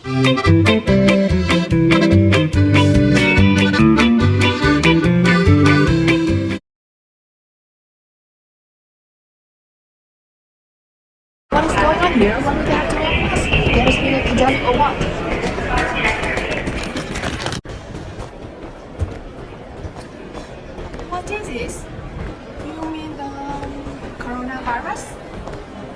What is going on here? What do they have to us? There's been a pandemic or what? What is this? You mean the coronavirus?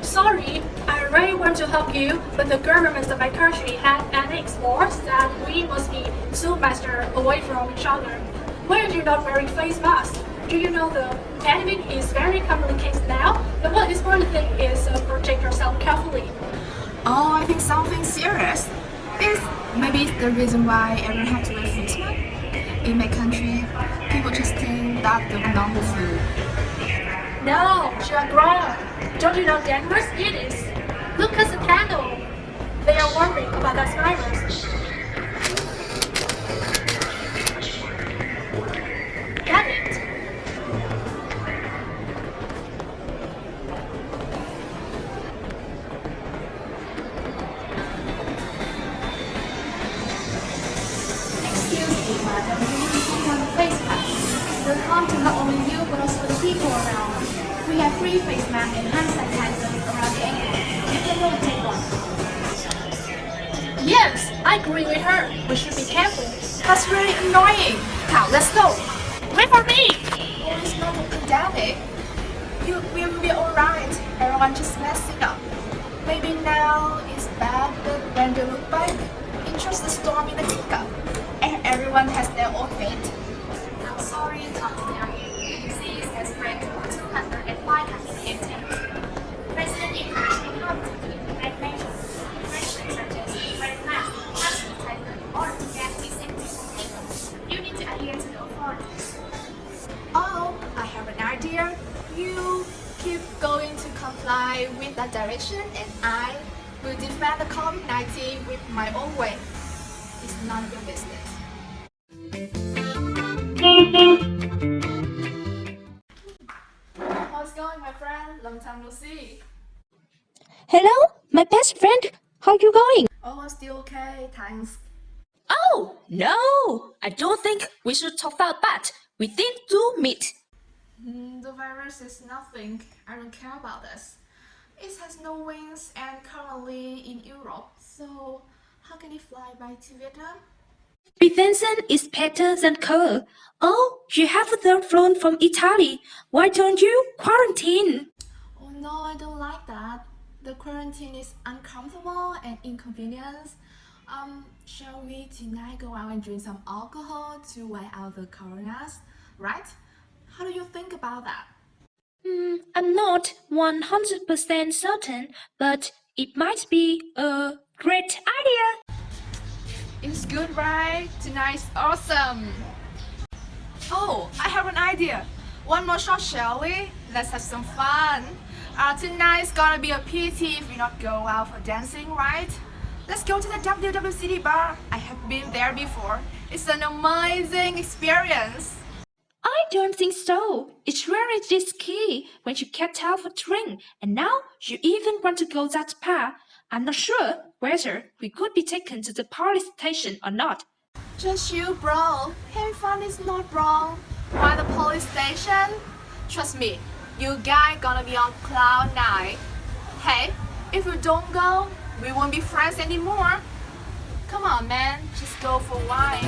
Sorry, I really want to help you, but the government of my country has annexed laws that we must be 2 meters away from each other. Why are you not wearing face masks? Do you know the pandemic is very complicated now? The most important thing is protect yourself carefully. Oh, I think something serious. Maybe it's the reason why everyone has to wear face mask. In my country, people just think that the normal flu. No, you are wrong. Don't you know dangerous it is? Look at the panel. They are worried about that virus. Get it? Excuse me, madam, you need to put on the face mask. It will harm to not only you but also the people around. We have free face masks and hand sanitizers around the ankle. You can go and take one. Yes, I agree with her. We should be careful. That's really annoying. Now, let's go. Wait for me! Oh, it's not a pandemic. We will be alright. Everyone just messing up. Maybe now it's bad, but when they look back, it's just a storm in the teacup. And everyone has their own fate. I'm sorry to tell you, the disease has spread to 205 states. President encouraged the public to implement measures, precautions such as wearing masks, hand sanitizer, in order to get these symptoms. You need to adhere to the authorities. Oh, I have an idea. You keep going to comply with that direction, and I will defend the COVID-19 with my own way. It's none of your business. How's it going, my friend? Long time no see. Hello, my best friend. How you going? Oh, still okay, thanks. Oh, no. I don't think we should talk about that. We did do meet. The virus is nothing. I don't care about this. It has no wings and currently in Europe. So, how can it fly by to Vietnam? Prevention is better than cure. Oh, you have flown from Italy. Why don't you quarantine? Oh no, I don't like that. The quarantine is uncomfortable and inconvenience. Shall we tonight go out and drink some alcohol to wear out the coronas, right? How do you think about that? I'm not 100% certain, but it might be a great idea. It's good, right? Tonight's awesome. Oh, I have an idea. One more shot, shall we? Let's have some fun. Tonight's gonna be a pity if we not go out for dancing, right? Let's go to the WWCD bar. I have been there before. It's an amazing experience. I don't think so. It's very risky when you get out for drink, and now you even want to go that bar. I'm not sure whether we could be taken to the police station or not. Just you, bro. Having fun is not wrong. Why the police station? Trust me, you guys gonna be on cloud 9. Hey, if you don't go, we won't be friends anymore. Come on, man, just go for wine.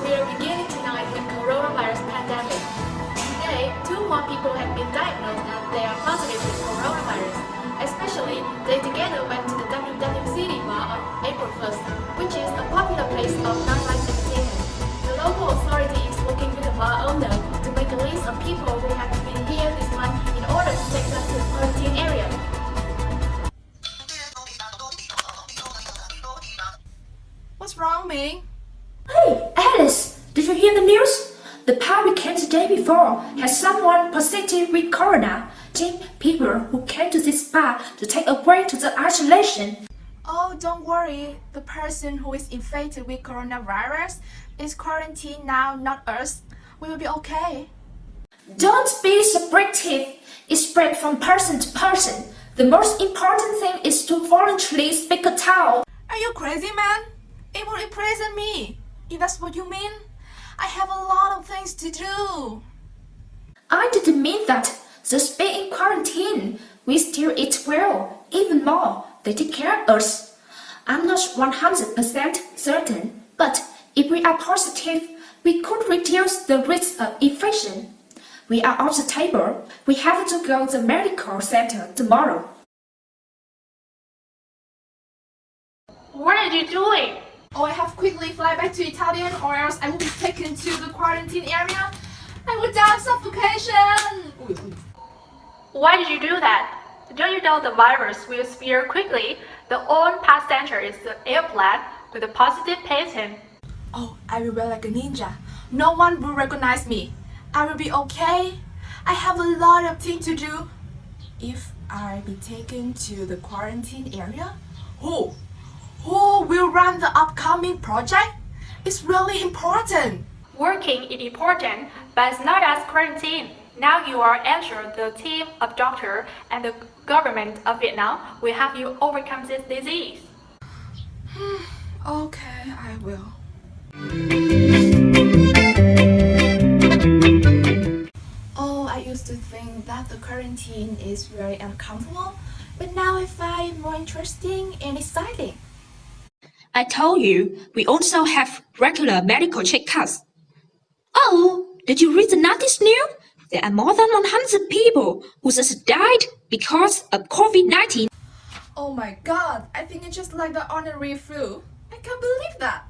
We are beginning tonight with coronavirus pandemic. Today, 2 more people have been diagnosed that they are positive with coronavirus. Especially, they together went to the WWCD bar on April 1st, which is a popular place of nightlife entertainment. The local authority is working with the bar owner to make a list of people who have been here this month in order to take them to the quarantine area. What's wrong, Ming? Hey, Alice, did you hear the news? The pub we came the day before has someone positive with corona. Think people who came to this bar to take a break to the isolation. Oh Oh, don't worry. The person who is infected with coronavirus is quarantined now, not us. We will be okay. Don't be subjective. It spread from person to person. The most important thing is to voluntarily speak a towel. Are you crazy, man? It will imprison me. If that's what you mean, I have a lot of things to do. I didn't mean that. Just be in quarantine. We still eat well. Even more, they take care of us. I'm not 100% certain, but if we are positive, we could reduce the risk of infection. We are off the table. We have to go to the medical center tomorrow. What are you doing? Oh, I have quickly fly back to Italian or else I will be taken to the quarantine area. I will die of suffocation. Why did you do that? Don't you know the virus will spread quickly? The only passenger is the airplane with a positive patient. Oh, I will wear like a ninja. No one will recognize me. I will be okay. I have a lot of things to do. If I be taken to the quarantine area, who will run the upcoming project? It's really important. Working is important, but it's not as quarantine. Now you are ensure the team of doctors and the government of Vietnam will help you overcome this disease. Okay, I will. Oh, I used to think that the quarantine is very uncomfortable, but now I find it more interesting and exciting. I told you, we also have regular medical checkups. Oh, did you read the latest news? There are more than 100 people who just died because of COVID-19. Oh my god, I think it's just like the ordinary flu. I can't believe that.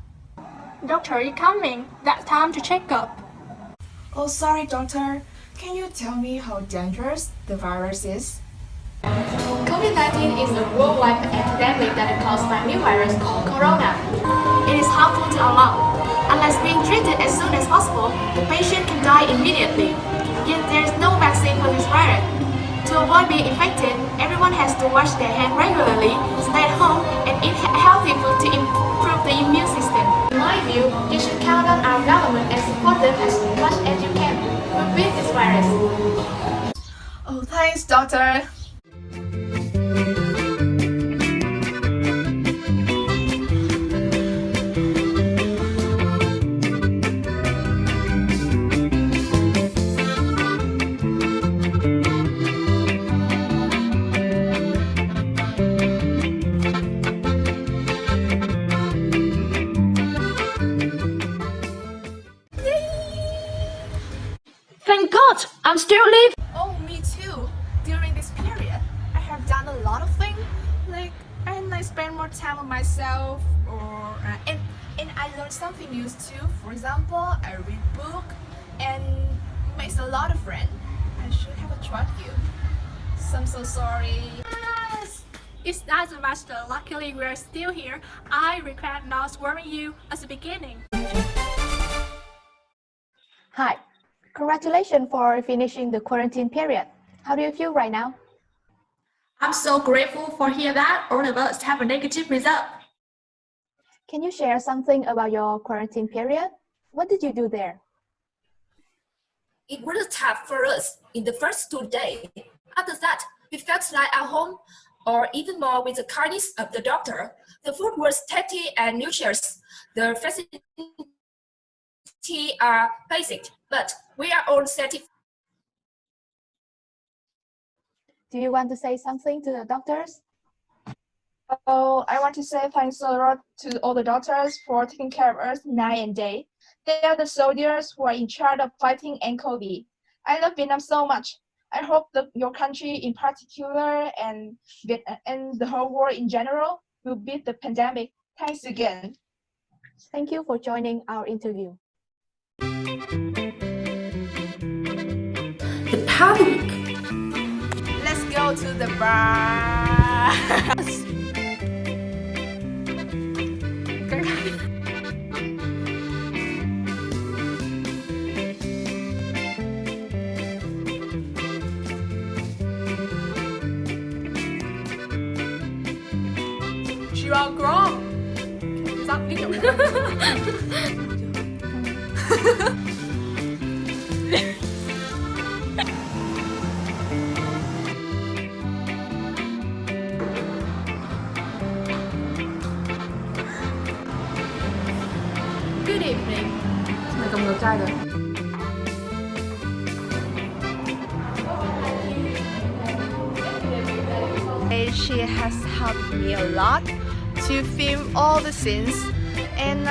Doctor is coming. That's time to check up. Oh, sorry, doctor. Can you tell me how dangerous the virus is? COVID-19 is a worldwide epidemic that is caused by a new virus called corona. It is harmful to our lungs. Unless being treated as soon as possible, the patient can die immediately. Yet there is no vaccine for this virus. To avoid being infected, everyone has to wash their hands regularly, stay at home, and eat healthy food to improve the immune system. In my view, you should count on our government and support them as much as you can to beat this virus. Oh, thanks, doctor. Thank God, I'm still alive. Oh, me too. During this period, I have done a lot of things. And I spend more time on myself, and I learned something new too. For example, I read book and makes a lot of friends. I should have tried you. So I'm so sorry. Yes! It doesn't matter. Luckily, we're still here. I regret not warning you at the beginning. Hi, congratulations for finishing the quarantine period. How do you feel right now? I'm so grateful for hear that all of us have a negative result. Can you share something about your quarantine period? What did you do there? It was tough for us in the first 2 days. After that, we felt like at home, or even more with the kindness of the doctor. The food was tasty and nutritious. The facilities are basic, but we are all satisfied. Do you want to say something to the doctors? Oh, I want to say thanks a lot to all the doctors for taking care of us night and day. They are the soldiers who are in charge of fighting COVID. I love Vietnam so much. I hope that your country in particular and the whole world in general will beat the pandemic. Thanks again. Thank you for joining our interview. The public. Let's go to the bar. You are Good evening. Mày cầm ngược trai rồi. She has helped me a lot to film all the scenes, and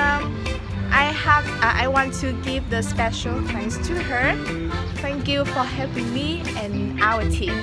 I want to give the special thanks to her. Thank you for helping me and our team.